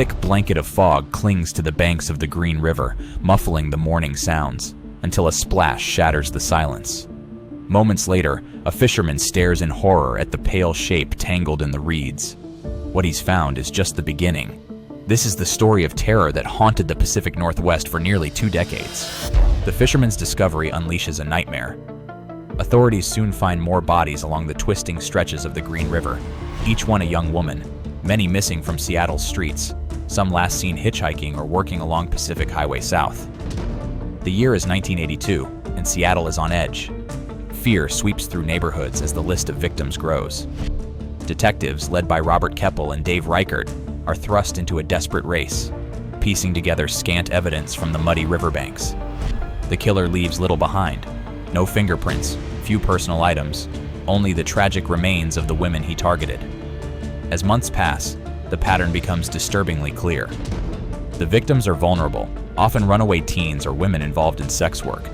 thick blanket of fog clings to the banks of the Green River, muffling the morning sounds, until a splash shatters the silence. Moments later, a fisherman stares in horror at the pale shape tangled in the reeds. What he's found is just the beginning. This is the story of terror that haunted the Pacific Northwest for nearly 2 decades. The fisherman's discovery unleashes a nightmare. Authorities soon find more bodies along the twisting stretches of the Green River, each one a young woman, many missing from Seattle's streets, some last seen hitchhiking or working along Pacific Highway South. The year is 1982, and Seattle is on edge. Fear sweeps through neighborhoods as the list of victims grows. Detectives, led by Robert Keppel and Dave Reichert, are thrust into a desperate race, piecing together scant evidence from the muddy riverbanks. The killer leaves little behind. No fingerprints, few personal items, only the tragic remains of the women he targeted. As months pass, the pattern becomes disturbingly clear. The victims are vulnerable, often runaway teens or women involved in sex work.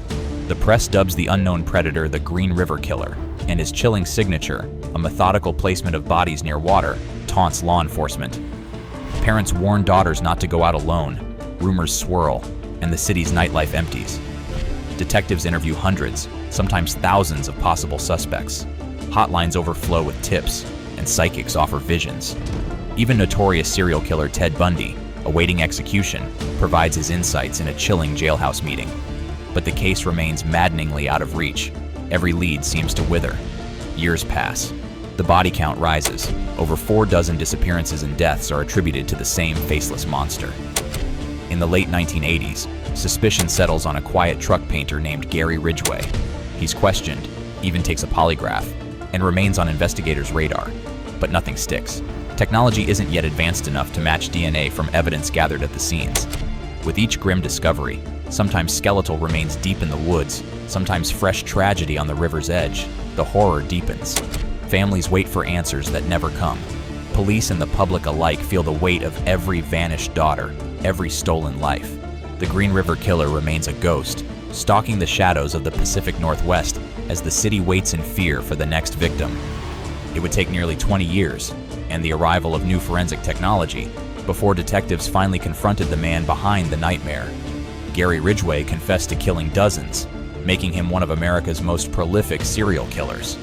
The press dubs the unknown predator the Green River Killer, and his chilling signature, a methodical placement of bodies near water, taunts law enforcement. Parents warn daughters not to go out alone, rumors swirl, and the city's nightlife empties. Detectives interview hundreds, sometimes thousands of possible suspects. Hotlines overflow with tips, and psychics offer visions. Even notorious serial killer Ted Bundy, awaiting execution, provides his insights in a chilling jailhouse meeting. But the case remains maddeningly out of reach. Every lead seems to wither. Years pass. The body count rises. Over 4 dozen disappearances and deaths are attributed to the same faceless monster. In the late 1980s, suspicion settles on a quiet truck painter named Gary Ridgway. He's questioned, even takes a polygraph, and remains on investigators' radar. But nothing sticks. Technology isn't yet advanced enough to match DNA from evidence gathered at the scenes. With each grim discovery, sometimes skeletal remains deep in the woods, sometimes fresh tragedy on the river's edge, the horror deepens. Families wait for answers that never come. Police and the public alike feel the weight of every vanished daughter, every stolen life. The Green River Killer remains a ghost, stalking the shadows of the Pacific Northwest as the city waits in fear for the next victim. It would take nearly 20 years, and the arrival of new forensic technology, before detectives finally confronted the man behind the nightmare. Gary Ridgway confessed to killing dozens, making him one of America's most prolific serial killers.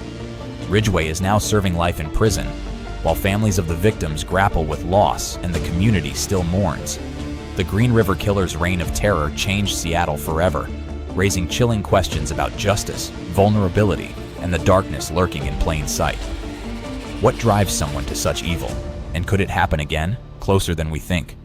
Ridgway is now serving life in prison, while families of the victims grapple with loss and the community still mourns. The Green River Killer's reign of terror changed Seattle forever, raising chilling questions about justice, vulnerability, and the darkness lurking in plain sight. What drives someone to such evil? And could it happen again, closer than we think?